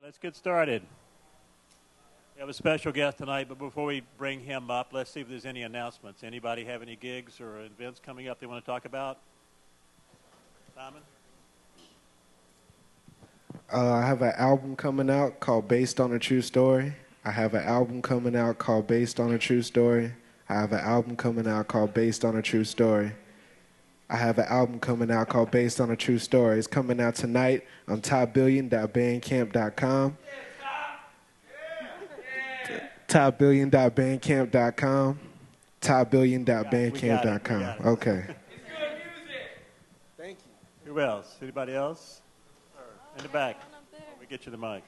Let's get started. We have a special guest tonight, but before we bring him up, let's see if there's any announcements. Anybody have any gigs or events coming up they want to talk about? Simon? I have an album coming out called Based on a True Story. I have an album coming out called Based on a True Story. I have an album coming out called Based on a True Story. I have an album coming out called Based on a True Story. It's coming out tonight on topbillion.bandcamp.com. Topbillion.bandcamp.com. Topbillion.bandcamp.com. Okay. Thank you. Who else? Anybody else? In the back. Let me get you the mic.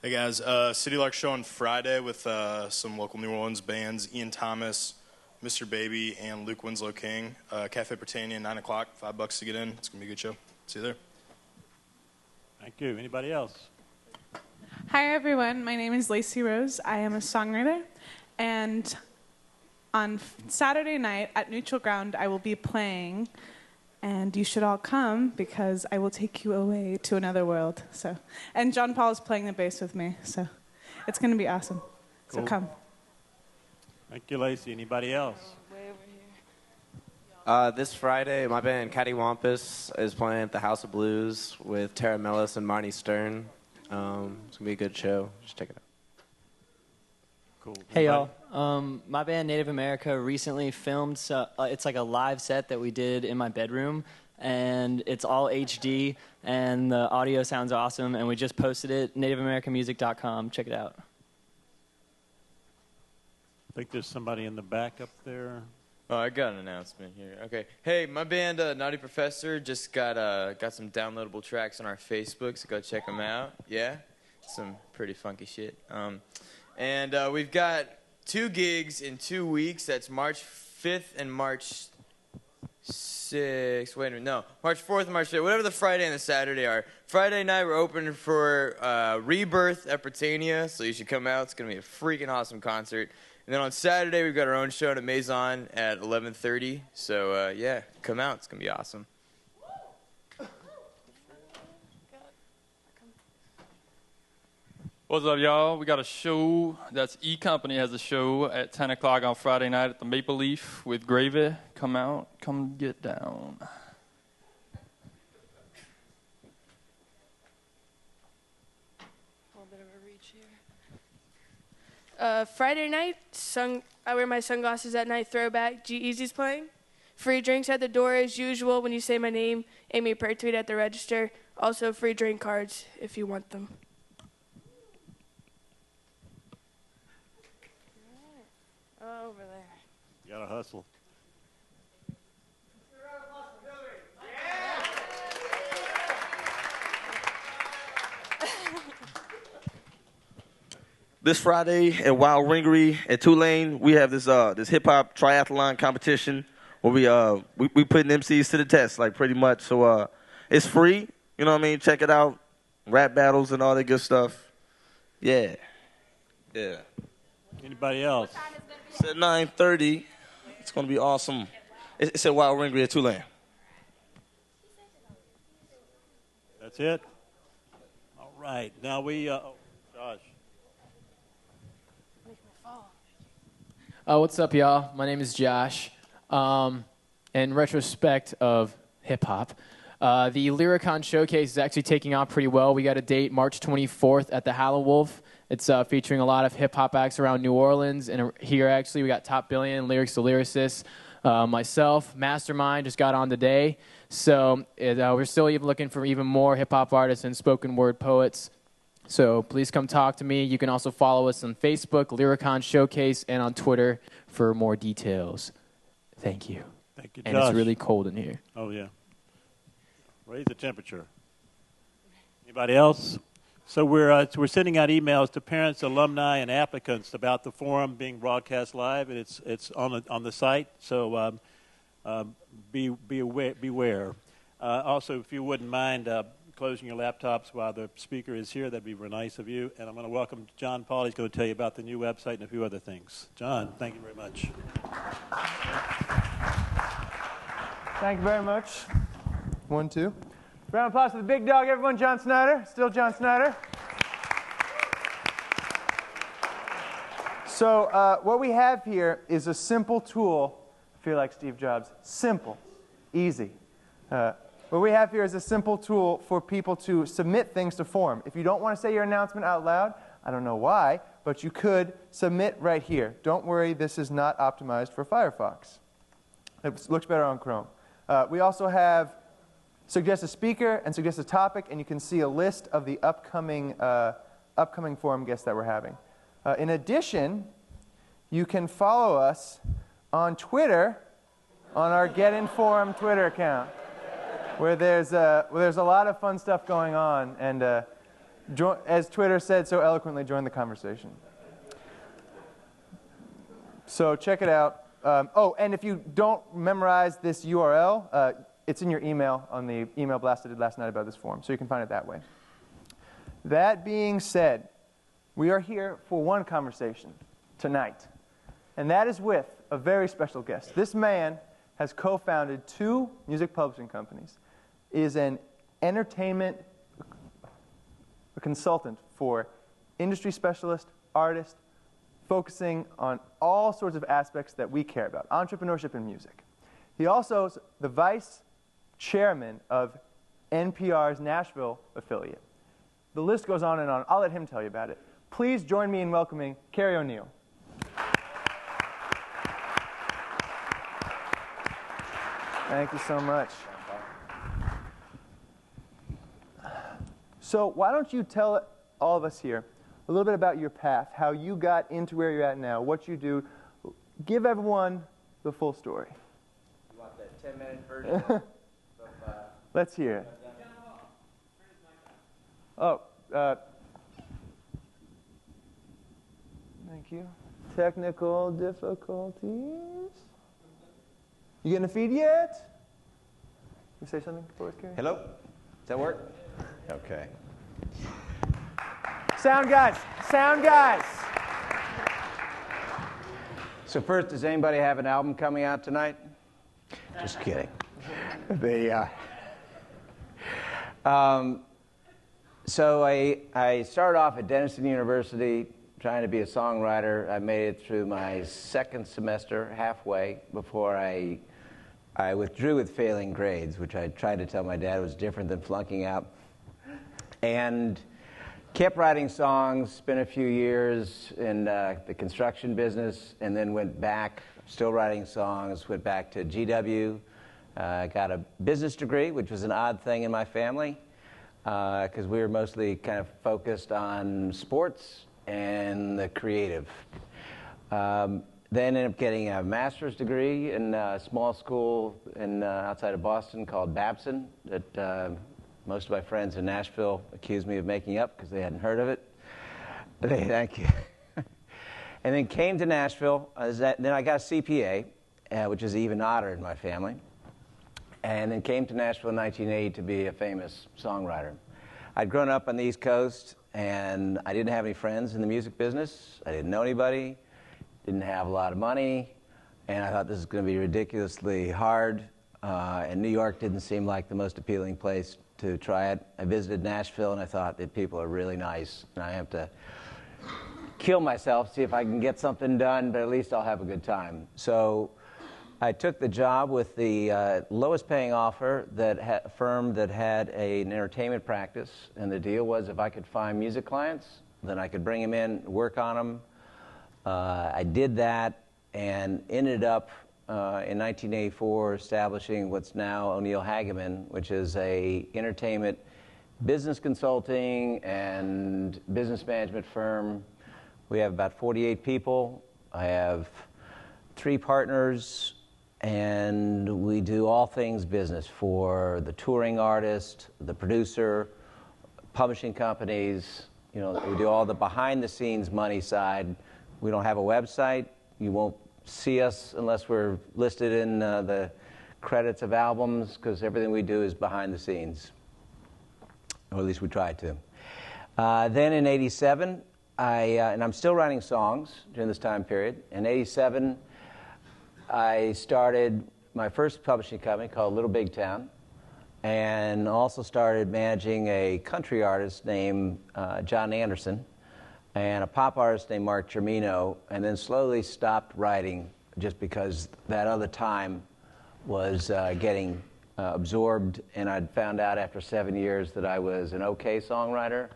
Hey guys, City Lark show on Friday with some local New Orleans bands, Ian Thomas, Mr. Baby, and Luke Winslow King. Cafe Britannia, 9 o'clock, $5 to get in. It's going to be a good show. See you there. Thank you. Anybody else? Hi everyone, my name is Lacey Rose. I am a songwriter, and on Saturday night at Neutral Ground I will be playing, and you should all come because I will take you away to another world. And John Paul is playing the bass with me, so it's going to be awesome. Cool. So come. Thank you, Lacey. Anybody else? This Friday, my band Cattywampus is playing at the House of Blues with Tara Mellis and Marnie Stern. It's going to be a good show. Just check it out. Cool. Hey, y'all. My band Native America recently filmed, it's like a live set that we did in my bedroom, and it's all HD, and the audio sounds awesome, and we just posted it, nativeamericanmusic.com. Check it out. I think there's somebody in the back up there. Oh, I got an announcement here. Okay. Hey, my band, Naughty Professor, just got some downloadable tracks on our Facebook, so go check them out. Yeah? Some pretty funky shit. And we've got 2 gigs in 2 weeks. That's March 5th and March 6th. Wait a minute. No, March 4th and March 5th. Whatever the Friday and the Saturday are. Friday night, we're open for Rebirth at Britannia, so you should come out. It's going to be a freaking awesome concert. And then on Saturday, we've got our own show at Maison at 11:30. So, yeah, come out. It's going to be awesome. What's up, y'all? We got a show. That's E Company has a show at 10 o'clock on Friday night at the Maple Leaf with Gravy. Come out. Come get down. Friday night, I wear my sunglasses at night, throwback, G-Eazy's playing. Free drinks at the door as usual when you say my name, Amy Pertweed at the register. Also free drink cards if you want them. Over there. You got to hustle. This Friday at Wild Ringery at Tulane, we have this hip hop triathlon competition where we putting MCs to the test, like pretty much. So it's free, you know what I mean? Check it out, rap battles and all that good stuff. Yeah. Anybody else? It's at 9:30. It's gonna be awesome. It's at Wild Ringery at Tulane. That's it. All right. Now we. Josh. What's up, y'all? My name is Josh. In retrospect of hip-hop, the Lyricon Showcase is actually taking off pretty well. We got a date March 24th at the Hallowolf. It's featuring a lot of hip-hop acts around New Orleans. And here, actually, we got Top Billion, Lyrics to Lyricists. Myself, Mastermind, just got on today. So we're still even looking for even more hip-hop artists and spoken word poets. So please come talk to me. You can also follow us on Facebook, Lyricon Showcase, and on Twitter for more details. Thank you. Thank you, And Josh. it's really cold in here. Oh, yeah. Raise the temperature. Anybody else? So we're sending out emails to parents, alumni, and applicants about the forum being broadcast live, and it's on the site. So beware. Also, if you wouldn't mind closing your laptops while the speaker is here, that'd be very nice of you. And I'm going to welcome John Paul. He's going to tell you about the new website and a few other things. John, thank you very much. Thank you very much. 1, 2. Round of applause for the big dog, everyone. John Snyder. Still John Snyder. So what we have here is a simple tool. I feel like Steve Jobs. Simple. Easy. What we have here is a simple tool for people to submit things to form. If you don't want to say your announcement out loud, I don't know why, but you could submit right here. Don't worry, this is not optimized for Firefox. It looks better on Chrome. We also have suggest a speaker and suggest a topic, and you can see a list of the upcoming forum guests that we're having. In addition, you can follow us on Twitter on our Get Informed Twitter account, where there's a lot of fun stuff going on, and as Twitter said so eloquently, join the conversation. So check it out. Oh, and if you don't memorize this URL, it's in your email on the email blast I did last night about this forum, so you can find it that way. That being said, we are here for one conversation tonight, and that is with a very special guest. This man has co-founded 2 music publishing companies, is an entertainment consultant for industry specialists, artists, focusing on all sorts of aspects that we care about, entrepreneurship in music. He also is the vice chairman of NPR's Nashville affiliate. The list goes on and on. I'll let him tell you about it. Please join me in welcoming Kerry O'Neill. Thank you so much. So why don't you tell all of us here a little bit about your path, how you got into where you're at now, what you do. Give everyone the full story. You want that 10-minute version? Let's hear it. Oh, thank you. Technical difficulties. You getting a feed yet? You say something for us, Kerry? Hello? Does that work? Okay. Sound guys. Sound guys. So first, does anybody have an album coming out tonight? Just kidding. So I started off at Denison University trying to be a songwriter. I made it through my second semester halfway before I withdrew with failing grades, which I tried to tell my dad was different than flunking out. And kept writing songs, spent a few years in the construction business, and then went back, still writing songs, went back to GW, got a business degree, which was an odd thing in my family, because we were mostly kind of focused on sports and the creative. Then ended up getting a master's degree in a small school outside of Boston called Babson that most of my friends in Nashville accused me of making up because they hadn't heard of it. Thank you. And then came to Nashville. Then I got a CPA, which is even odder in my family. And then came to Nashville in 1980 to be a famous songwriter. I'd grown up on the East Coast, and I didn't have any friends in the music business. I didn't know anybody, didn't have a lot of money, and I thought this was going to be ridiculously hard. And New York didn't seem like the most appealing place to try it. I visited Nashville, and I thought that people are really nice, and I have to kill myself, see if I can get something done, but at least I'll have a good time. So I took the job with the lowest paying offer, a firm that had an entertainment practice, and the deal was if I could find music clients, then I could bring them in, work on them. I did that and ended up in 1984 establishing what's now O'Neill Hageman, which is a entertainment business consulting and business management firm. We have about 48 people. I have 3 partners, and we do all things business for the touring artist, the producer, publishing companies. You know, we do all the behind-the-scenes money side. We don't have a website. You won't see us unless we're listed in the credits of albums, because everything we do is behind the scenes, or at least we try to. Then in 87, and I'm still writing songs during this time period. In 87, I started my first publishing company called Little Big Town, and also started managing a country artist named John Anderson and a pop artist named Mark Germino, and then slowly stopped writing just because that other time was getting absorbed, and I'd found out after 7 years that I was an okay songwriter,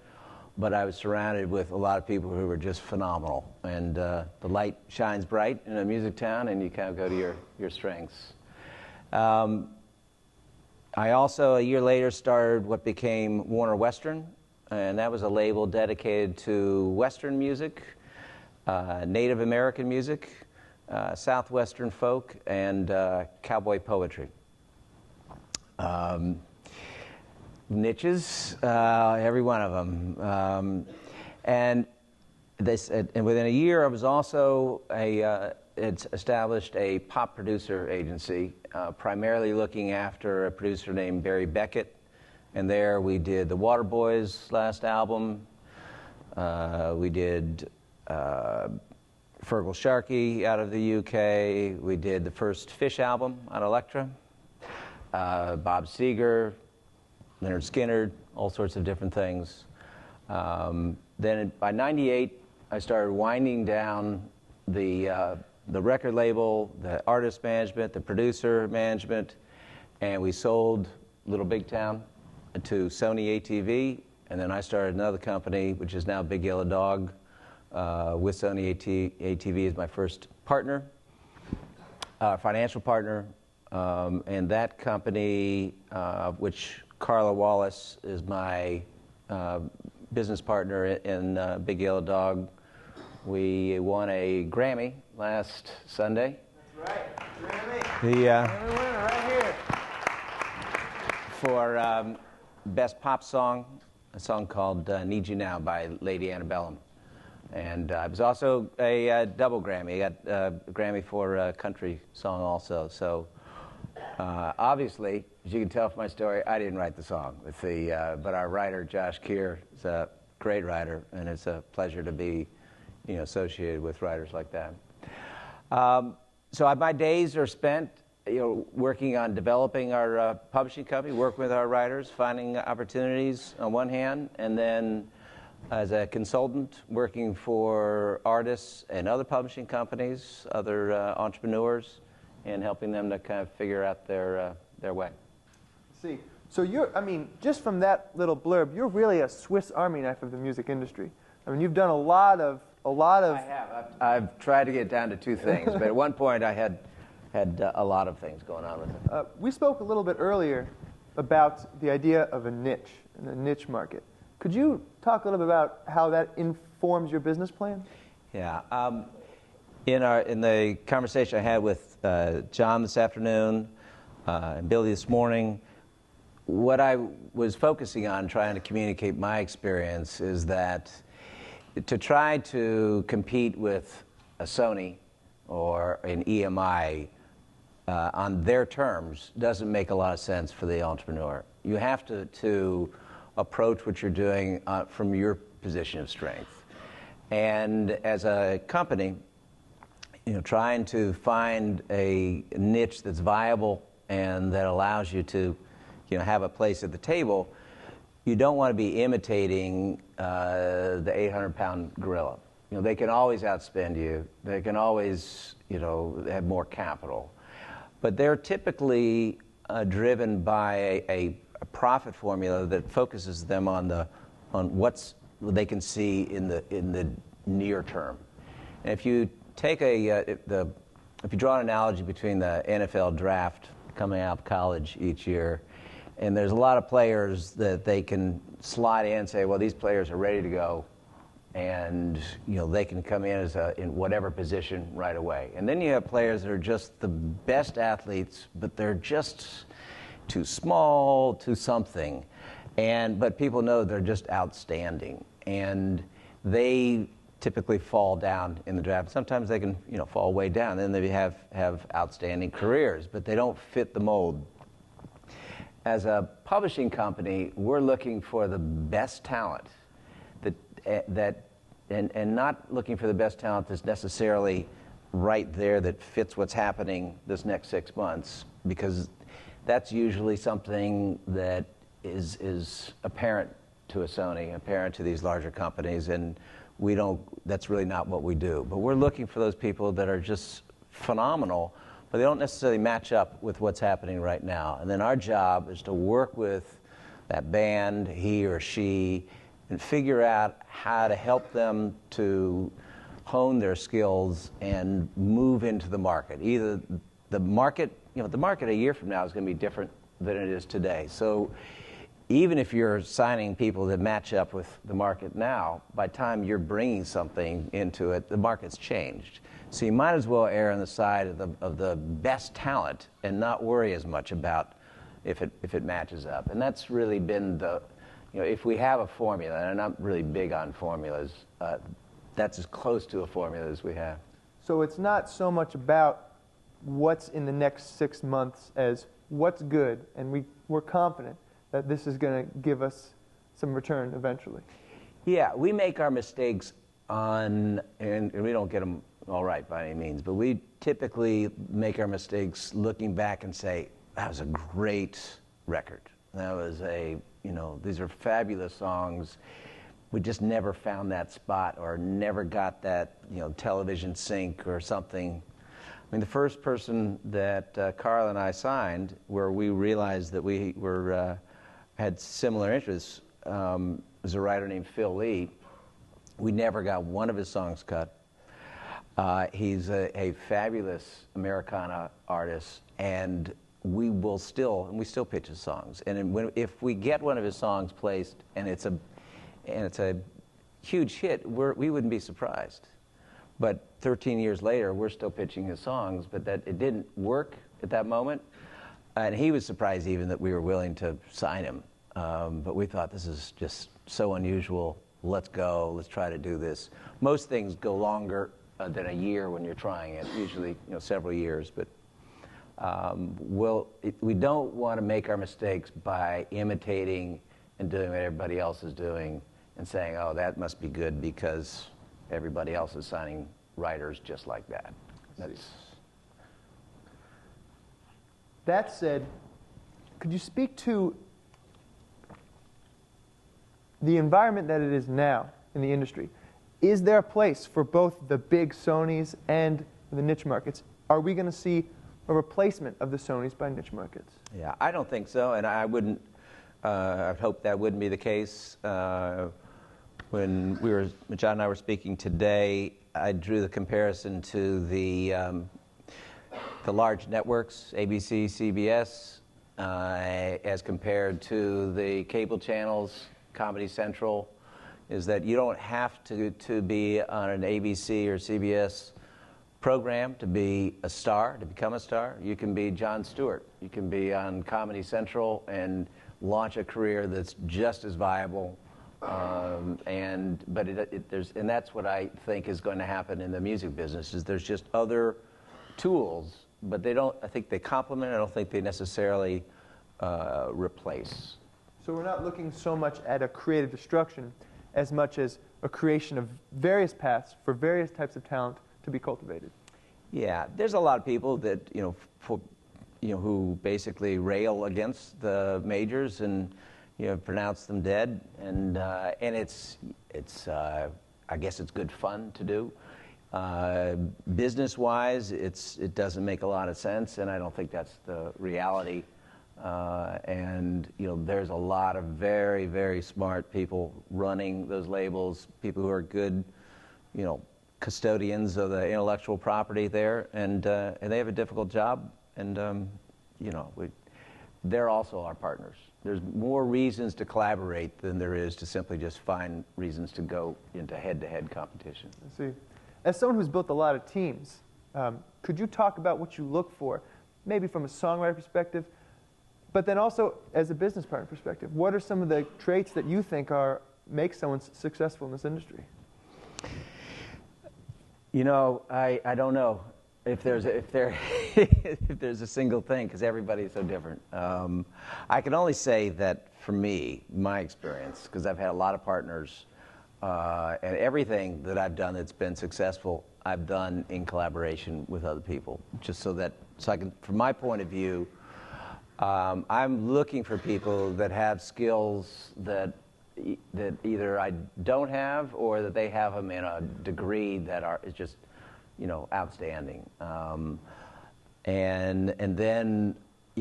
but I was surrounded with a lot of people who were just phenomenal. And the light shines bright in a music town, and you kind of go to your strengths. I also, a year later, started what became Warner Western, and that was a label dedicated to Western music, Native American music, Southwestern folk, and cowboy poetry. Niches, every one of them. And within a year, I was also established a pop producer agency, primarily looking after a producer named Barry Beckett. And there we did the Waterboys last album. We did Fergal Sharkey out of the UK. We did the first Fish album on Elektra. Bob Seger, Leonard Skinner, all sorts of different things. Then by '98, I started winding down the record label, the artist management, the producer management, and we sold Little Big Town to Sony ATV, and then I started another company, which is now Big Yellow Dog, with Sony ATV as my first partner, financial partner, and that company, which Carla Wallace is my business partner in Big Yellow Dog. We won a Grammy last Sunday. That's right, Grammy. Grammy winner right here. For Best Pop Song, a song called Need You Now by Lady Antebellum. And it was also a double Grammy. I got a Grammy for a country song also. So obviously, as you can tell from my story, I didn't write the song. But our writer, Josh Keir, is a great writer, and it's a pleasure to be associated with writers like that. So my days are spent working on developing our publishing company, working with our writers, finding opportunities on one hand, and then as a consultant working for artists and other publishing companies, other entrepreneurs, and helping them to kind of figure out their way. See, so just from that little blurb, you're really a Swiss Army knife of the music industry. I mean, you've done a lot of. I have. I've tried to get down to two things, but at one point I had a lot of things going on with it. We spoke a little bit earlier about the idea of a niche, and a niche market. Could you talk a little bit about how that informs your business plan? Yeah. In the conversation I had with John this afternoon and Billy this morning, what I was focusing on trying to communicate my experience is that to try to compete with a Sony or an EMI on their terms doesn't make a lot of sense for the entrepreneur. You have to approach what you're doing from your position of strength. And as a company, trying to find a niche that's viable and that allows you to have a place at the table, you don't want to be imitating the 800-pound gorilla. They can always outspend you. They can always, have more capital. But they're typically driven by a profit formula that focuses them on what they can see in the near term. And if you take if you draw an analogy between the NFL draft coming out of college each year, and there's a lot of players that they can slide in and say, well, these players are ready to go, and they can come in in whatever position right away. And then you have players that are just the best athletes, but they're just too small, too something, but people know they're just outstanding, and they typically fall down in the draft. Sometimes they can fall way down, then they have outstanding careers, but they don't fit the mold. As a publishing company, we're looking for the best talent and not looking for the best talent that's necessarily right there that fits what's happening this next 6 months, because that's usually something that is apparent to a Sony, apparent to these larger companies, and that's really not what we do. But we're looking for those people that are just phenomenal, but they don't necessarily match up with what's happening right now. And then our job is to work with that band, he or she, and figure out how to help them to hone their skills and move into the market. Either the market a year from now is going to be different than it is today. So even if you're signing people that match up with the market now, by the time you're bringing something into it, the market's changed. So you might as well err on the side of the best talent and not worry as much about if it matches up. And that's really been if we have a formula, and I'm not really big on formulas, that's as close to a formula as we have. So it's not so much about what's in the next 6 months as what's good, and we're confident that this is going to give us some return eventually. Yeah, we make our mistakes and we don't get them all right by any means, but we typically make our mistakes looking back and say, that was a great record. That was these are fabulous songs. We just never found that spot or never got that, television sync or something. I mean, the first person that Carl and I signed, where we realized that we had similar interests, was a writer named Phil Lee. We never got one of his songs cut. He's a fabulous Americana artist, and we still pitch his songs. And if we get one of his songs placed and it's a huge hit, we wouldn't be surprised. But 13 years later, we're still pitching his songs, but that it didn't work at that moment. And he was surprised even that we were willing to sign him. But we thought, this is just so unusual. Let's go. Let's try to do this. Most things go longer than a year when you're trying it, usually several years. But we don't want to make our mistakes by imitating and doing what everybody else is doing and saying, oh, that must be good because everybody else is signing writers just like that. That said, could you speak to the environment that it is now in the industry? Is there a place for both the big Sonys and the niche markets? Are we going to see a replacement of the Sonys by niche markets? Yeah, I don't think so, and I wouldn't. I hope that wouldn't be the case. When John and I were speaking today, I drew the comparison to the large networks, ABC, CBS, as compared to the cable channels, Comedy Central, is that you don't have to be on an ABC or CBS program to be a star, to become a star. You can be Jon Stewart. You can be on Comedy Central and launch a career that's just as viable. And that's what I think is going to happen in the music business. Is there's just other tools, but I think they complement. I don't think they necessarily replace. So we're not looking so much at a creative destruction as much as a creation of various paths for various types of talent to be cultivated. Yeah, there's a lot of people that who basically rail against the majors and pronounce them dead, and it's I guess it's good fun to do. Business-wise, it doesn't make a lot of sense, and I don't think that's the reality. And there's a lot of very, very smart people running those labels, people who are good, custodians of the intellectual property there, and they have a difficult job, and they're also our partners. There's more reasons to collaborate than there is to simply just find reasons to go into head-to-head competition. I see. As someone who's built a lot of teams, could you talk about what you look for, maybe from a songwriter perspective, but then also as a business partner perspective? What are some of the traits that you think make someone successful in this industry? I don't know if there's a single thing, because everybody's so different. I can only say that for me, my experience, because I've had a lot of partners, and everything that I've done that's been successful, I've done in collaboration with other people, just so I can, from my point of view, I'm looking for people that have skills that either I don't have or that they have them in a degree that is just, outstanding. And then,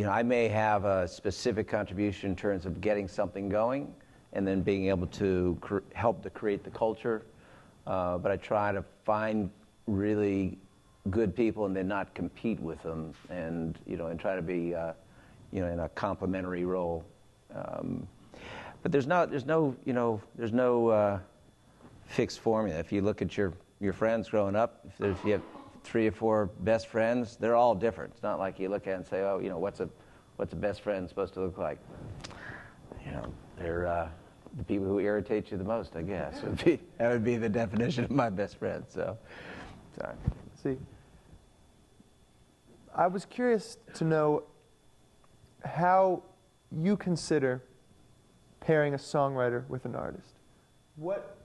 I may have a specific contribution in terms of getting something going and then being able to help to create the culture. But I try to find really good people and then not compete with them, and and try to be in a complementary role. But there's no fixed formula. If you look at your friends growing up, if you have 3 or 4 best friends, they're all different. It's not like you look at it and say, oh, what's a best friend supposed to look like? They're the people who irritate you the most, I guess. That would be the definition of my best friend. So, sorry. See, I was curious to know how you consider pairing a songwriter with an artist. What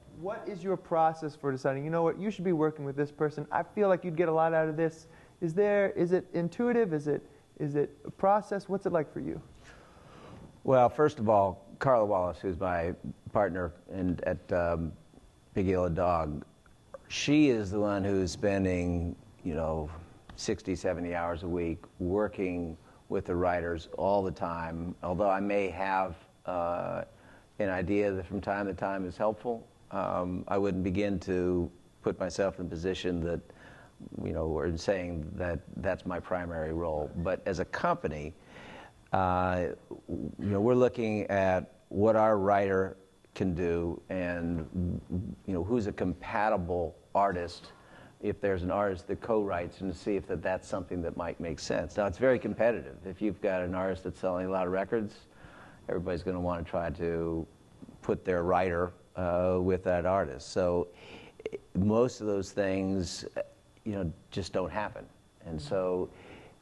is your process for deciding, you should be working with this person? I feel like you'd get a lot out of this. Is it intuitive? Is it a process? What's it like for you? Well, first of all, Carla Wallace, who's my partner at Big Yellow Dog, she is the one who's spending, 60, 70 hours a week working with the writers all the time. Although I may have an idea that from time to time is helpful, I wouldn't begin to put myself in a position that, or saying that that's my primary role. But as a company, we're looking at what our writer can do and, who's a compatible artist, if there's an artist that co-writes, and to see if that's something that might make sense. Now, it's very competitive. If you've got an artist that's selling a lot of records, everybody's going to want to try to put their writer with that artist. So most of those things, just don't happen. And so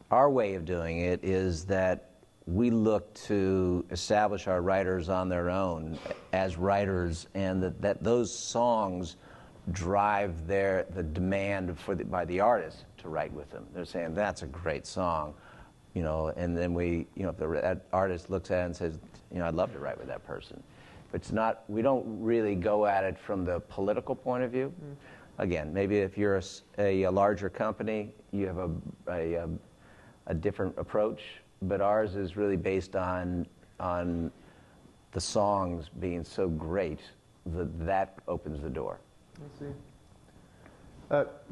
our way of doing it is that we look to establish our writers on their own as writers, and that those songs drive the demand by the artist to write with them. They're saying, that's a great song, and then if the artist looks at it and says, I'd love to write with that person. But we don't really go at it from the political point of view. Again, maybe if you're a larger company, you have a different approach, but ours is really based on the songs being so great that opens the door. I see.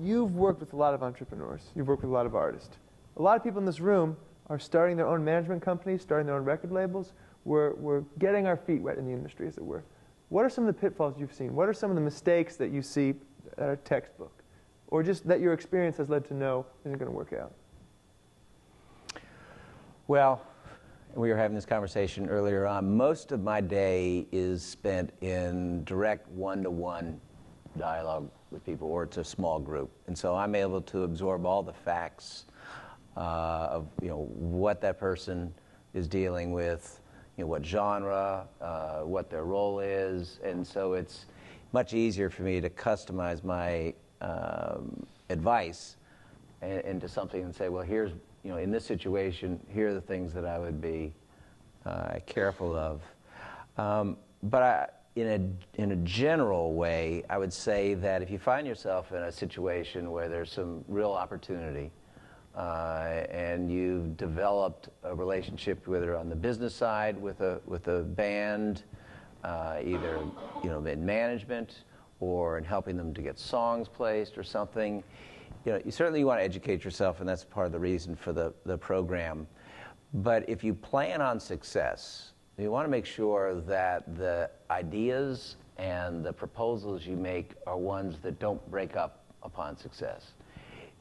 You've worked with a lot of entrepreneurs. You've worked with a lot of artists. A lot of people in this room are starting their own management companies, starting their own record labels. We're getting our feet wet in the industry, as it were. What are some of the pitfalls you've seen? What are some of the mistakes that you see that are textbook, or just that your experience has led to know isn't going to work out? Well, we were having this conversation earlier on. Most of my day is spent in direct one-to-one dialogue with people, or it's a small group. And so I'm able to absorb all the facts of what that person is dealing with, what genre, what their role is. And so it's much easier for me to customize my advice into something and say, well, here's, in this situation, here are the things that I would be careful of. But in a general way, I would say that if you find yourself in a situation where there's some real opportunity, and you've developed a relationship, whether on the business side with a band, either in management or in helping them to get songs placed or something, you certainly want to educate yourself, and that's part of the reason for the program. But if you plan on success, you want to make sure that the ideas and the proposals you make are ones that don't break up upon success.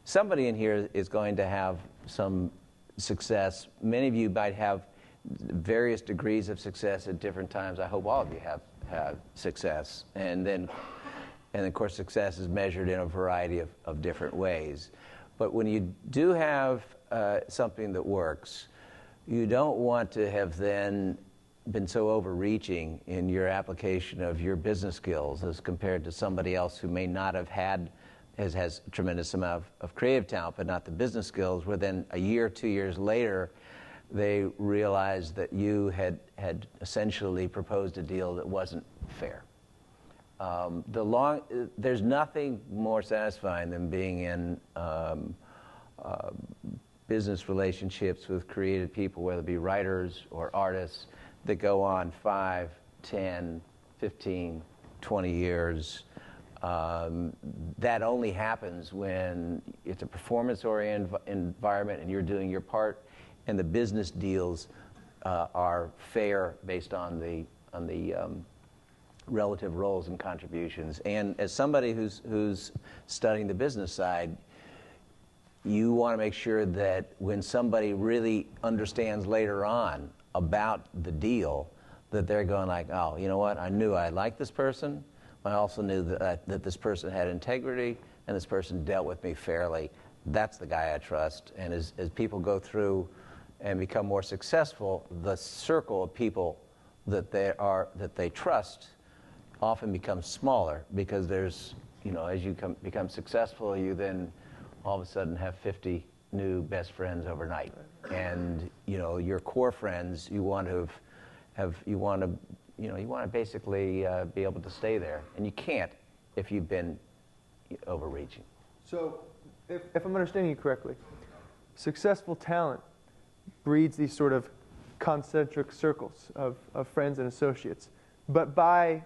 Somebody in here is going to have some success. Many of you might have various degrees of success at different times. I hope all of you have success. And of course, success is measured in a variety of different ways. But when you do have something that works, you don't want to have then been so overreaching in your application of your business skills as compared to somebody else who may not have has a tremendous amount of creative talent, but not the business skills, where then a year, 2 years later, they realized that you had essentially proposed a deal that wasn't fair. There's nothing more satisfying than being in business relationships with creative people, whether it be writers or artists, that go on 5, 10, 15, 20 years. That only happens when it's a performance-oriented environment and you're doing your part, and the business deals are fair based on the relative roles and contributions. And as somebody who's studying the business side, you want to make sure that when somebody really understands later on about the deal, that they're going like, oh, you know what, I knew I liked this person. I also knew that this person had integrity and this person dealt with me fairly. That's the guy I trust. And as people go through and become more successful, the circle of people that they trust often becomes smaller, because there's, as you become successful, you then all of a sudden have 50 new best friends overnight. And, your core friends, you want to basically be able to stay there. And you can't if you've been overreaching. So, if I'm understanding you correctly, successful talent breeds these sort of concentric circles of friends and associates. But by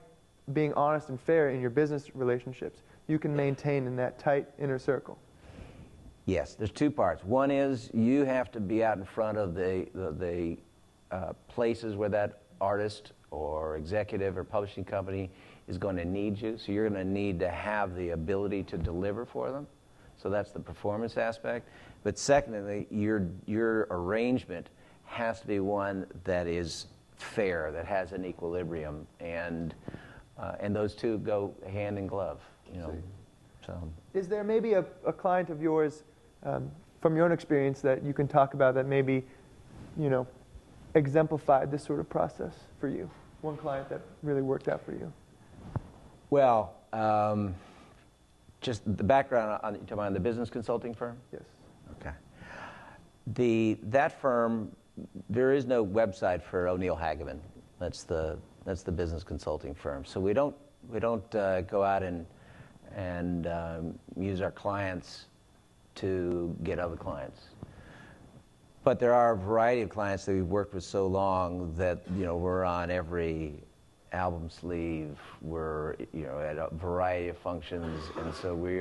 being honest and fair in your business relationships, you can maintain in that tight inner circle. Yes, there's two parts. One is you have to be out in front of the places where that artist or executive or publishing company is going to need you. So you're going to need to have the ability to deliver for them. So that's the performance aspect. But secondly, your arrangement has to be one that is fair, that has an equilibrium, and those two go hand in glove. So. Is there maybe a client of yours, from your own experience, that you can talk about that maybe, exemplified this sort of process for you? One client that really worked out for you? Well, just the background on the business consulting firm? Yes. Okay. That firm, there is no website for O'Neill Hageman. That's the business consulting firm. So we don't go out and use our clients to get other clients. But there are a variety of clients that we've worked with so long that we're on every album sleeve. We're at a variety of functions, and so we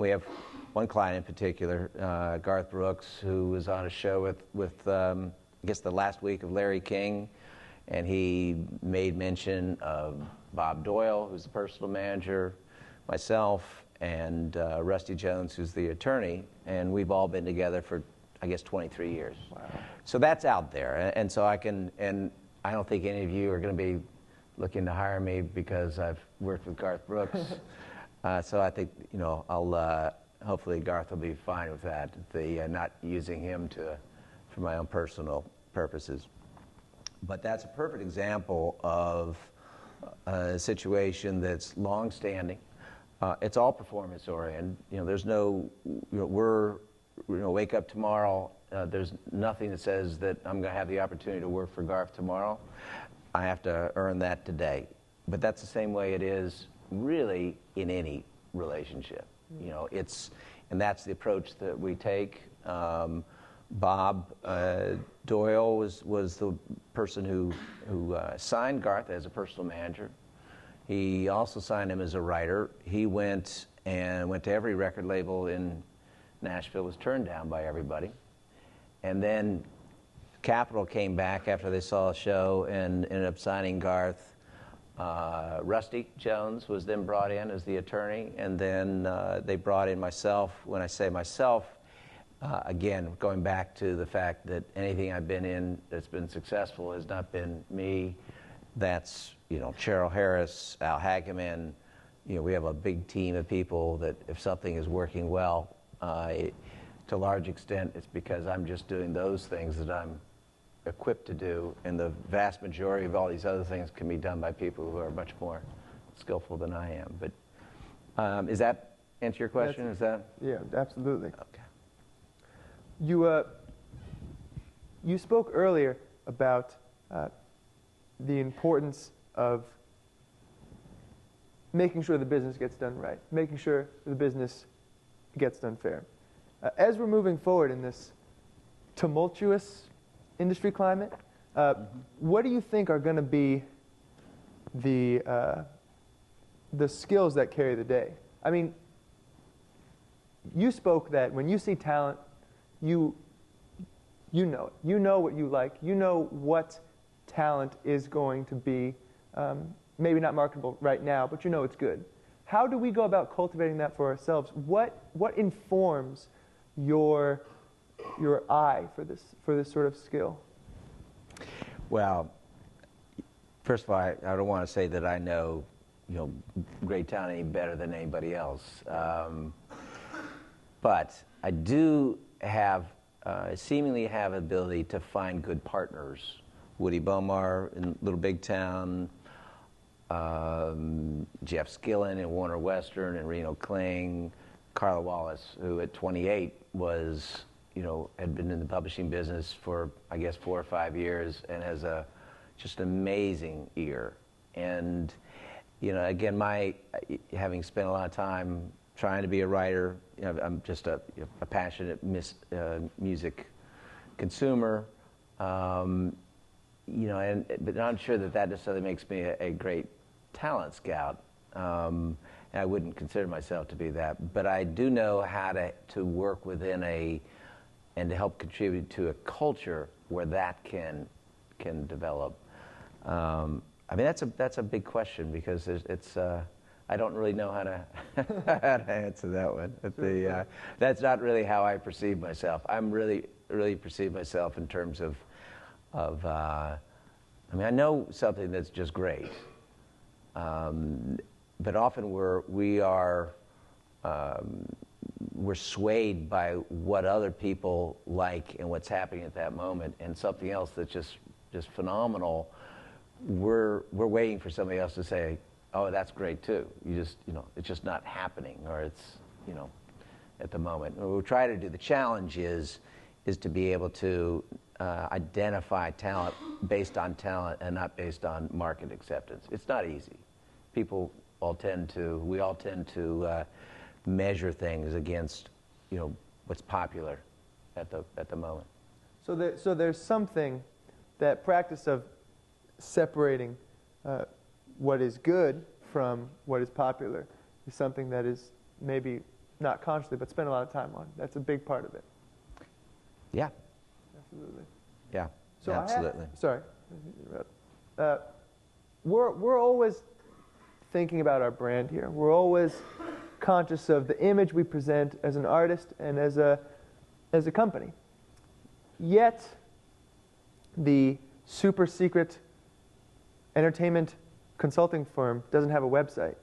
have one client in particular, Garth Brooks, who was on a show with I guess the last week of Larry King, and he made mention of Bob Doyle, who's the personal manager, myself, and Rusty Jones, who's the attorney, and we've all been together for, I guess, 23 years. Wow. So that's out there, and so I don't think any of you are going to be looking to hire me because I've worked with Garth Brooks. So I think, I'll hopefully Garth will be fine with that, not using him for my own personal purposes. But that's a perfect example of a situation that's long-standing. It's all performance-oriented. There's no, wake up tomorrow. There's nothing that says that I'm going to have the opportunity to work for Garth tomorrow. I have to earn that today. But that's the same way it is really in any relationship. And that's the approach that we take. Bob Doyle was the person who signed Garth as a personal manager. He also signed him as a writer. He went to every record label in Nashville, was turned down by everybody. And then Capitol came back after they saw a show and ended up signing Garth. Rusty Jones was then brought in as the attorney, and then they brought in myself. When I say myself, again, going back to the fact that anything I've been in that's been successful has not been me. That's, Cheryl Harris, Al Hageman. We have a big team of people that if something is working well, to a large extent, it's because I'm just doing those things that I'm equipped to do, and the vast majority of all these other things can be done by people who are much more skillful than I am. But is that answer your question? Yeah, absolutely. Okay. You You spoke earlier about the importance of making sure the business gets done right, making sure the business gets done fair. As we're moving forward in this tumultuous industry climate, what do you think are going to be the skills that carry the day? I mean, you spoke that when you see talent, you know it. You know what you like. You know what talent is going to be, maybe not marketable right now, but you know it's good. How do we go about cultivating that for ourselves? What informs your eye for this sort of skill? Well, first of all, I don't want to say that I know, great talent any better than anybody else. But I do seemingly have ability to find good partners. Woody Bomar in Little Big Town, Jeff Skillen in Warner Western and Reno Kling, Carla Wallace, who at 28 was, had been in the publishing business for, I guess, 4 or 5 years and has a just amazing ear. And, again, having spent a lot of time trying to be a writer, I'm just a passionate music consumer, but I'm sure that necessarily makes me a great talent scout. And I wouldn't consider myself to be that, but I do know how to work within and to help contribute to a culture where that can develop. I mean, that's a big question because I don't really know how to answer that one. That's not really how I perceive myself. I'm really perceive myself in terms of I mean, I know something that's just great, but often we're swayed by what other people like and what's happening at that moment, and something else that's just phenomenal. We're waiting for somebody else to say, "Oh, that's great too." It's just not happening, or it's at the moment. What we try to do. The challenge is to be able to identify talent based on talent and not based on market acceptance. It's not easy. We all tend to measure things against what's popular at the moment. So there's something, that practice of separating what is good from what is popular is something that is maybe not consciously, but spend a lot of time on. That's a big part of it. Yeah. Absolutely. Yeah. So absolutely. Sorry. We're always thinking about our brand here. We're always conscious of the image we present as an artist and as a company. Yet, the super secret entertainment consulting firm doesn't have a website.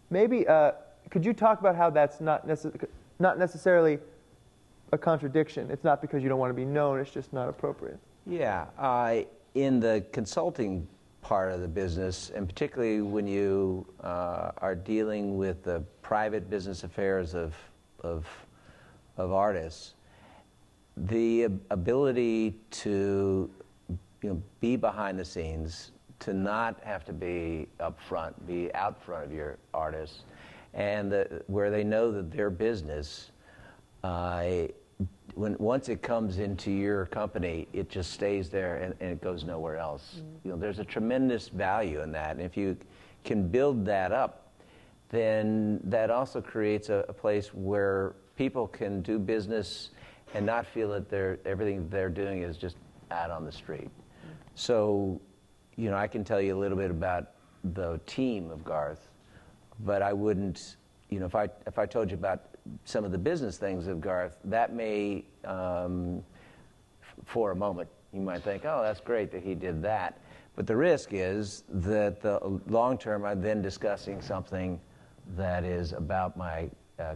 Maybe could you talk about how that's not necessarily a contradiction? It's not because you don't want to be known, it's just not appropriate. Yeah, in the consulting part of the business, and particularly when you are dealing with the private business affairs of artists, the ability to be behind the scenes, to not have to be up front, be out front of your artists, and where they know that their business, once it comes into your company, it just stays there and it goes nowhere else. Mm-hmm. There's a tremendous value in that, and if you can build that up, then that also creates a place where people can do business and not feel that everything they're doing is just out on the street. Mm-hmm. So, I can tell you a little bit about the team of Garth, but I wouldn't, if I told you about some of the business things of Garth, that may, for a moment, you might think, oh, that's great that he did that. But the risk is that the long term, I'm then discussing something that is about my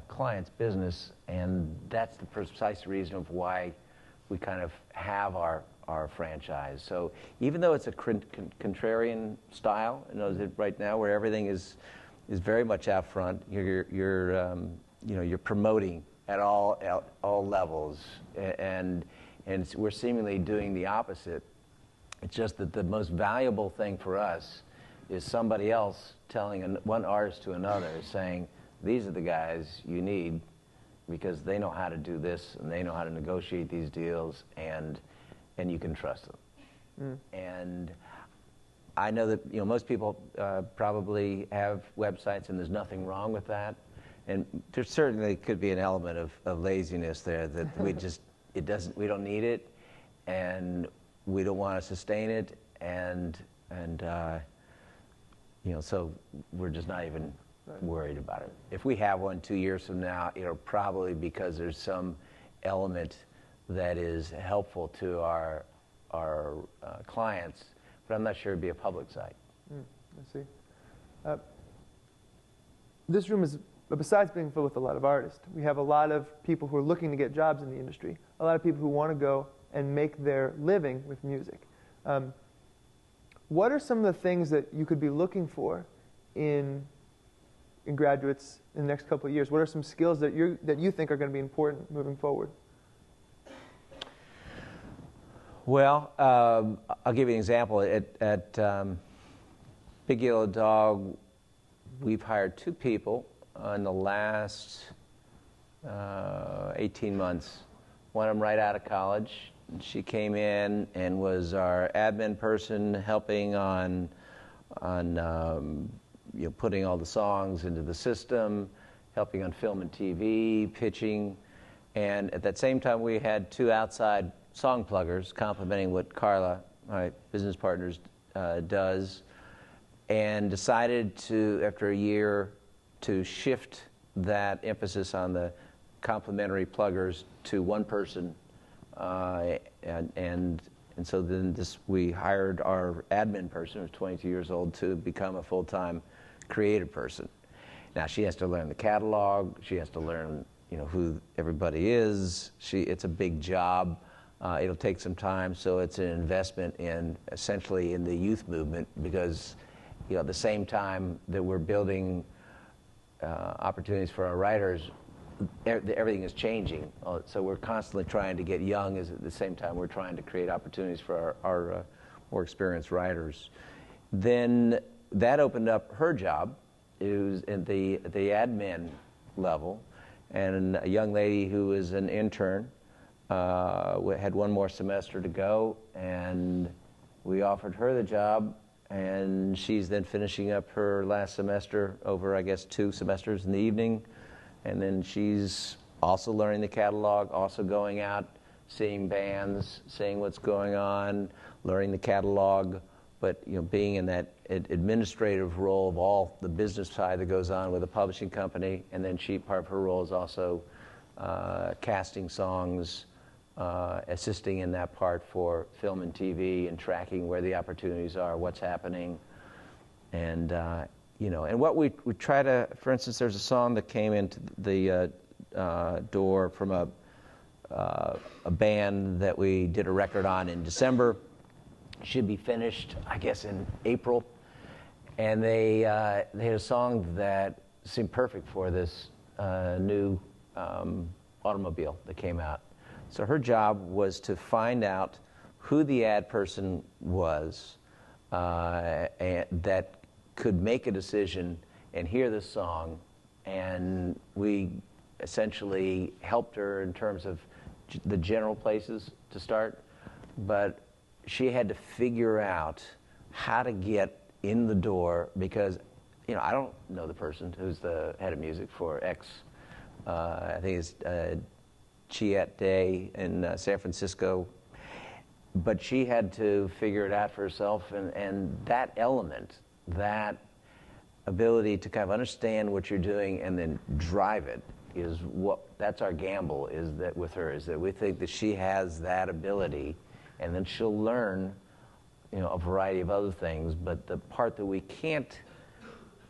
client's business, and that's the precise reason of why we kind of have our franchise. So even though it's a contrarian style, right now where everything is very much out front, you're promoting at all levels, and and we're seemingly doing the opposite. It's just that the most valuable thing for us is somebody else telling one artist to another, saying, these are the guys you need because they know how to do this and they know how to negotiate these deals, and you can trust them. And I know that most people probably have websites, and there's nothing wrong with that. And there certainly could be an element of laziness there that we don't need it, and we don't want to sustain it, and so we're just not even worried about it. If we have one 2 years from now, it'll probably because there's some element that is helpful to our clients, but I'm not sure it'd be a public site. I see. This room is, besides being filled with a lot of artists, we have a lot of people who are looking to get jobs in the industry, a lot of people who want to go and make their living with music. What are some of the things that you could be looking for in graduates in the next couple of years? What are some skills that you think are going to be important moving forward? Well, I'll give you an example. At Big Yellow Dog, we've hired 2 people in the last 18 months. One of them right out of college. She came in and was our admin person, helping on putting all the songs into the system, helping on film and TV, pitching. And at that same time, we had 2 outside song pluggers complementing what Carla, my business partners, does, and decided to, after a year, to shift that emphasis on the complementary pluggers to one person. And so then we hired our admin person, who's 22 years old, to become a full-time creative person. Now she has to learn the catalog. She has to learn, who everybody is. It's a big job. It'll take some time, so it's an investment essentially in the youth movement, because at the same time that we're building opportunities for our writers, everything is changing. So we're constantly trying to get young, as at the same time we're trying to create opportunities for our more experienced writers. Then that opened up her job. It was at the admin level, and a young lady who was an intern had one more semester to go, and we offered her the job, and she's then finishing up her last semester over, I guess, 2 semesters in the evening. And then she's also learning the catalog, also going out, seeing bands, seeing what's going on, learning the catalog, but being in that administrative role of all the business side that goes on with a publishing company. And then part of her role is also casting songs, assisting in that part for film and TV, and tracking where the opportunities are, what's happening, and and what we try to, for instance, there's a song that came into the door from a band that we did a record on in December. Should be finished, I guess, in April. And they had a song that seemed perfect for this new automobile that came out. So her job was to find out who the ad person was and that could make a decision and hear the song, and we essentially helped her in terms of the general places to start, but she had to figure out how to get in the door, because I don't know the person who's the head of music for X. I think it's Chiat Day in San Francisco, but she had to figure it out for herself, and that element, that ability to kind of understand what you're doing and then drive it, that's our gamble, is that with her, is that we think that she has that ability, and then she'll learn a variety of other things, but the part that we can't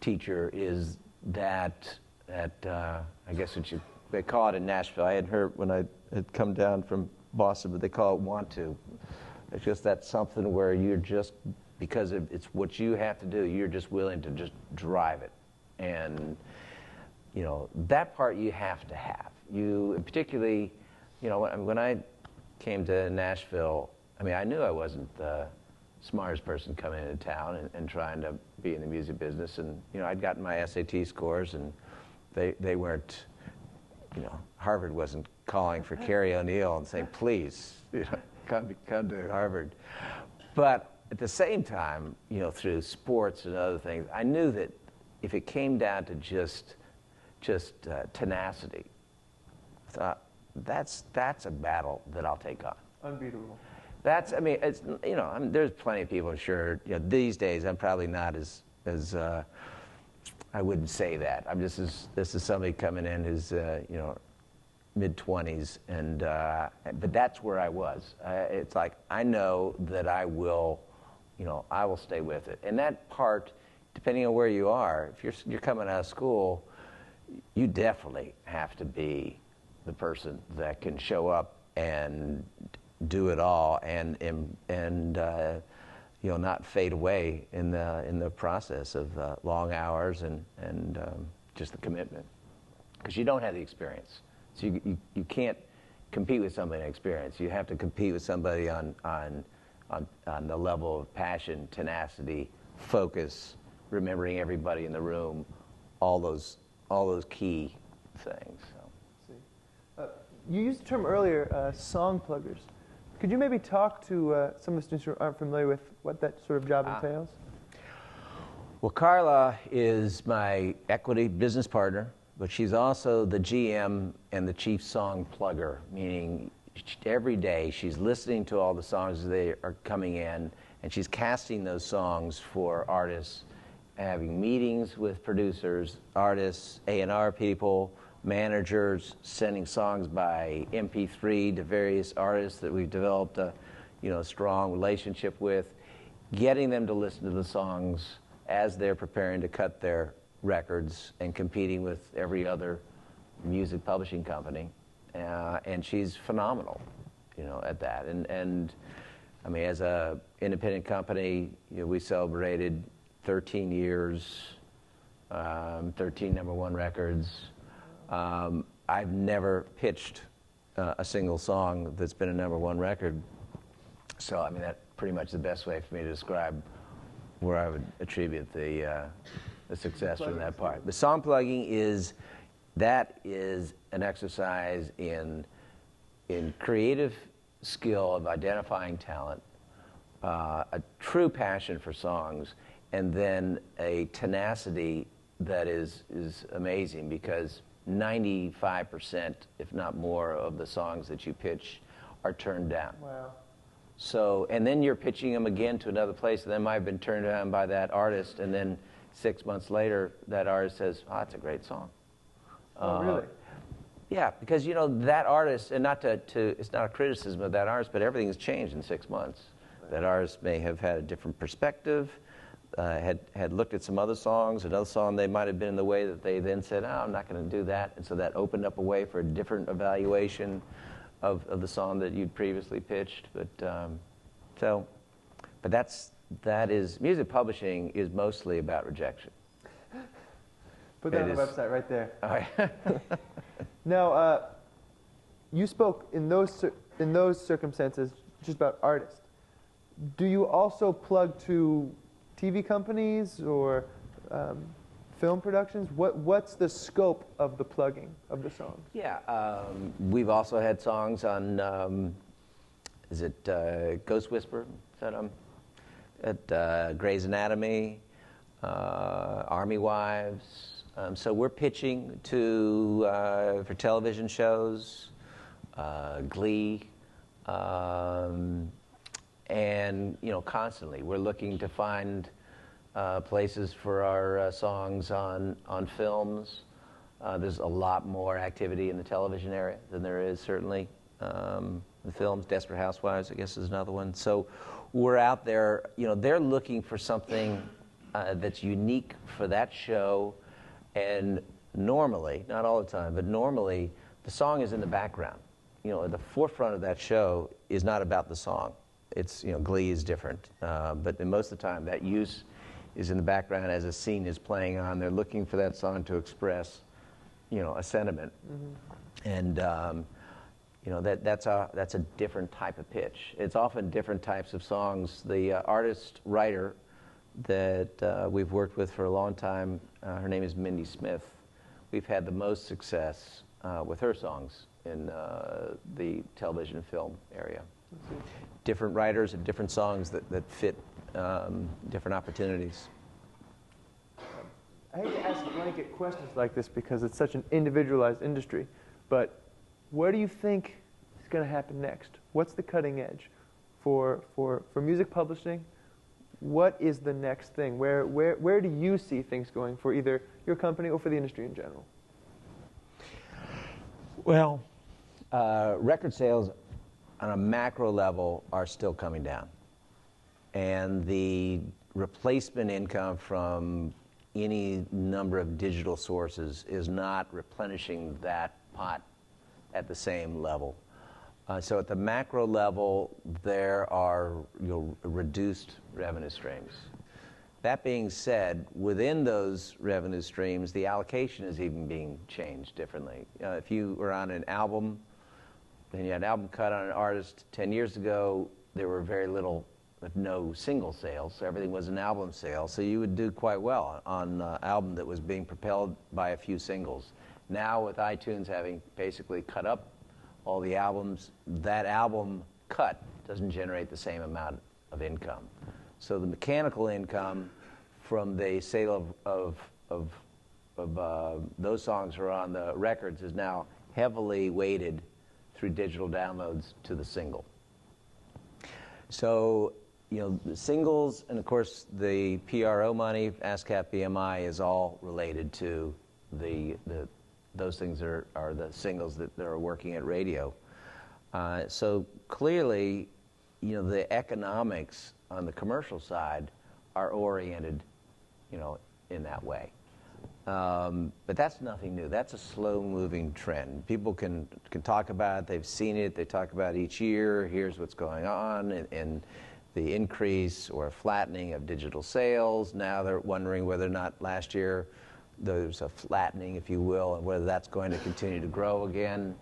teach her is that I guess they call it in Nashville. I hadn't heard when I had come down from Boston, but they call it want to. It's just that something where you're just, because it's what you have to do, you're just willing to just drive it. And, that part you have to have. Particularly, when I came to Nashville, I mean, I knew I wasn't the smartest person coming into town and trying to be in the music business. And, you know, I'd gotten my SAT scores, and they weren't, you know, Harvard wasn't calling for Kerry O'Neill and saying, please, you know, come to Harvard. But at the same time, you know, through sports and other things, I knew that if it came down to just tenacity, I thought, that's a battle that I'll take on. Unbeatable. I mean, it's, you know, there's plenty of people, sure, you know, these days I'm probably not as I wouldn't say that. This is somebody coming in who's, you know, mid-20s, and but that's where I was. It's like, I know that I will, you know, I will stay with it. And that part, depending on where you are, if you're coming out of school, you definitely have to be the person that can show up and do it all, and you know, not fade away in the process of long hours and just the commitment, because you don't have the experience. So you can't compete with somebody in experience. You have to compete with somebody on the level of passion, tenacity, focus, remembering everybody in the room, all those key things. So. You used the term earlier, song pluggers. Could you maybe talk to some of the students who aren't familiar with what that sort of job entails? Well, Carla is my equity business partner, but she's also the GM and the chief song plugger, meaning every day she's listening to all the songs as they are coming in, and she's casting those songs for artists, having meetings with producers, artists, A&R people, managers, sending songs by MP3 to various artists that we've developed a, you know, strong relationship with, getting them to listen to the songs as they're preparing to cut their records and competing with every other music publishing company. And she's phenomenal, you know, at that. And I mean, as a independent company, you know, we celebrated 13 years, 13 #1 records. I've never pitched a single song that's been a #1 record. So, I mean, that's pretty much the best way for me to describe where I would attribute the success from that part. The song plugging is an exercise in creative skill of identifying talent, a true passion for songs, and then a tenacity that is amazing, because 95%, if not more, of the songs that you pitch are turned down. Wow. So, and then you're pitching them again to another place, and they might have been turned down by that artist, and then 6 months later, that artist says, "Oh, that's a great song." Oh, really? Yeah, because, you know, that artist, and not to it's not a criticism of that artist, but everything has changed in 6 months. Right. That artist may have had a different perspective, had looked at some other songs, another song they might have been in the way that they then said, "Oh, I'm not going to do that," and so that opened up a way for a different evaluation of the song that you'd previously pitched. But that is, music publishing is mostly about rejection. Put that on the website right there. Oh, yeah. Now, you spoke in those circumstances just about artists. Do you also plug to TV companies or film productions? What's the scope of the plugging of the songs? Yeah, we've also had songs on, is it Ghost Whisperer? Is that at Grey's Anatomy, Army Wives. So we're pitching for television shows, Glee, and, you know, constantly we're looking to find places for our songs on films. There's a lot more activity in the television area than there is certainly the films. Desperate Housewives, I guess, is another one. So we're out there. You know, they're looking for something that's unique for that show. And normally, not all the time, but normally, the song is in the background. You know, at the forefront of that show is not about the song. It's, you know, Glee is different. But most of the time, that use is in the background as a scene is playing on. They're looking for that song to express, you know, a sentiment. Mm-hmm. And, that's a different type of pitch. It's often different types of songs. The artist-writer that we've worked with for a long time, her name is Mindy Smith. We've had the most success with her songs in the television and film area. Different writers and different songs that fit different opportunities. I hate to ask blanket questions like this because it's such an individualized industry, but where do you think is going to happen next? What's the cutting edge for music publishing? What is the next thing? Where do you see things going for either your company or for the industry in general? Well, record sales on a macro level are still coming down. And the replacement income from any number of digital sources is not replenishing that pot at the same level. So at the macro level, there are reduced revenue streams. That being said, within those revenue streams, the allocation is even being changed differently. If you were on an album, and you had an album cut on an artist 10 years ago, there were very little, if no single sales. So everything was an album sale. So you would do quite well on an album that was being propelled by a few singles. Now with iTunes having basically cut up all the albums, that album cut doesn't generate the same amount of income. So the mechanical income from the sale of those songs who are on the records is now heavily weighted through digital downloads to the single. So, the singles and of course the PRO money, ASCAP BMI, is all related to those things are the singles that are working at radio. So clearly, the economics on the commercial side are oriented, in that way. But that's nothing new. That's a slow-moving trend. People can talk about it. They've seen it. They talk about it each year. Here's what's going on, and the increase or flattening of digital sales. Now they're wondering whether or not last year there's a flattening, if you will, and whether that's going to continue to grow again.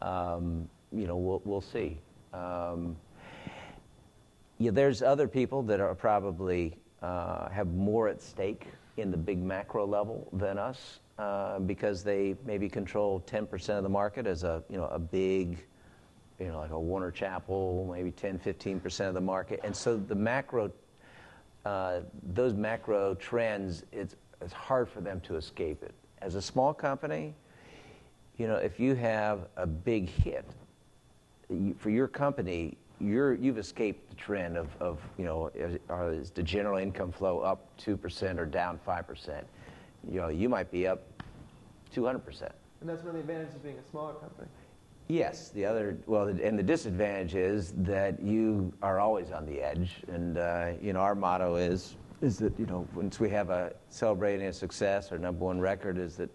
We'll see. There's other people that are probably have more at stake in the big macro level than us because they maybe control 10% of the market as a big, like a Warner Chappell, maybe 10, 15% of the market. And so the macro, those macro trends, it's hard for them to escape it. As a small company, if you have a big hit, for your company, you've escaped the trend of is the general income flow up 2% or down 5%? You might be up 200%. And that's one of the advantages of being a smaller company. Yes. And the disadvantage is that you are always on the edge. And our motto is that once we have a celebrating a success, our number one record is that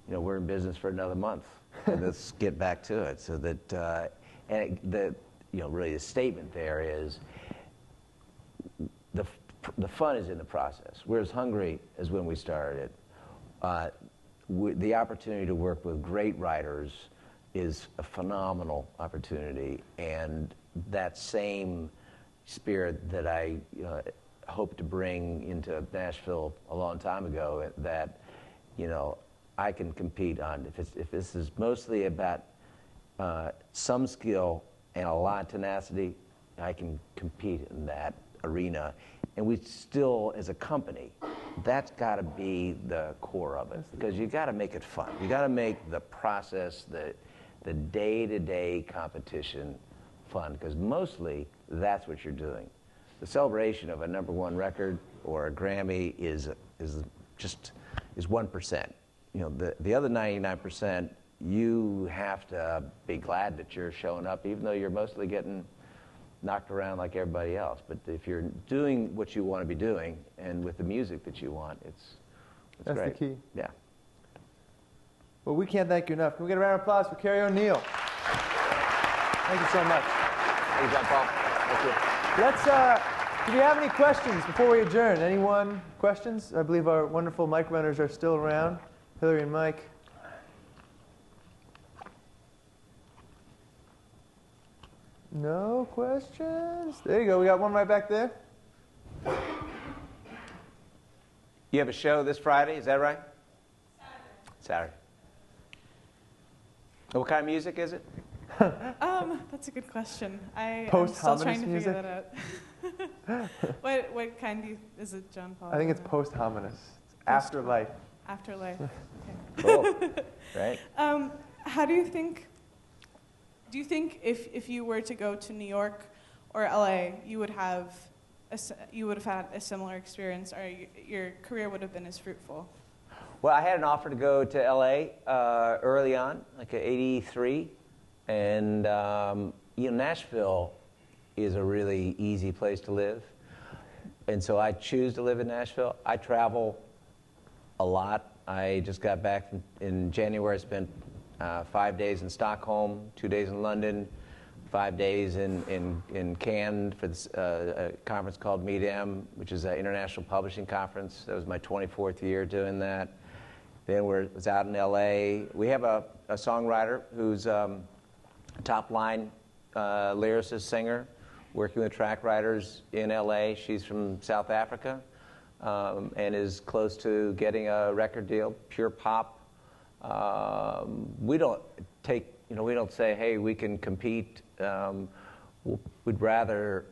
we're in business for another month, and let's get back to it. So that really the statement there is the fun is in the process. We're as hungry as when we started. The opportunity to work with great writers is a phenomenal opportunity, and that same spirit that I hoped to bring into Nashville a long time ago, that I can compete on. If this is mostly about some skill and a lot of tenacity, I can compete in that arena. And we still, as a company, that's got to be the core of it, because you got to make it fun. You got to make the process, the day-to-day competition fun, because mostly that's what you're doing. The celebration of a number one record or a Grammy is 1%. The other 99%, you have to be glad that you're showing up, even though you're mostly getting knocked around like everybody else. But if you're doing what you want to be doing and with the music that you want, it's That's great. the key. Yeah. Well, we can't thank you enough. Can we get a round of applause for Kerry O'Neill? Thank you so much. Thank you, John Paul. Thank you. Do you have any questions before we adjourn? Anyone? Questions? I believe our wonderful mic runners are still around. Hillary and Mike. No questions? There you go. We got one right back there. You have a show this Friday, is that right? Saturday. What kind of music is it? That's a good question. I'm still trying to figure that out. what kind is it, John Paul? I think it's post-hominous. It's afterlife. Afterlife. Okay. Cool. Right. How do you think if you were to go to New York or LA, you would have had a similar experience, or your career would have been as fruitful? Well, I had an offer to go to LA early on, like at 83. And, Nashville is a really easy place to live. And so I choose to live in Nashville. I travel a lot. I just got back in January. I spent 5 days in Stockholm, 2 days in London, 5 days in Cannes for this, a conference called MEDIM, which is an international publishing conference. That was my 24th year doing that. Then was out in L.A. We have a songwriter who's top line lyricist, singer, working with track writers in L.A. She's from South Africa and is close to getting a record deal, pure pop. We don't say, hey, we can compete. We'd rather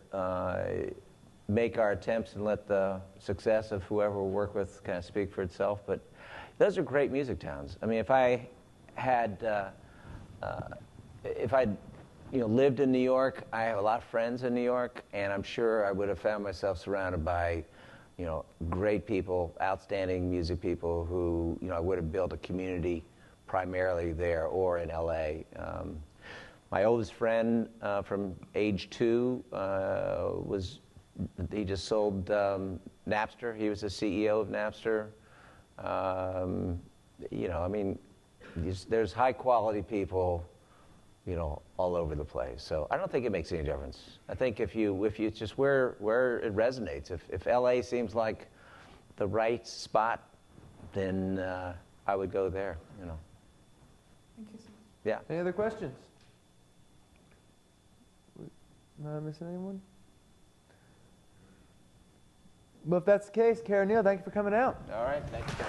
make our attempts and let the success of whoever we work with kind of speak for itself. But those are great music towns. I mean, if I had, if I'd lived in New York, I have a lot of friends in New York, and I'm sure I would have found myself surrounded by, great people, outstanding music people who, I would have built a community primarily there or in L.A. My oldest friend from age 2 he just sold Napster. He was the CEO of Napster. There's high quality people, all over the place. So I don't think it makes any difference. I think if it's just where it resonates. If LA seems like the right spot, then I would go there. Thank you so much. Yeah. Any other questions? Not missing anyone? Well, if that's the case, Kerry, Neal, thank you for coming out. All right. Thank you.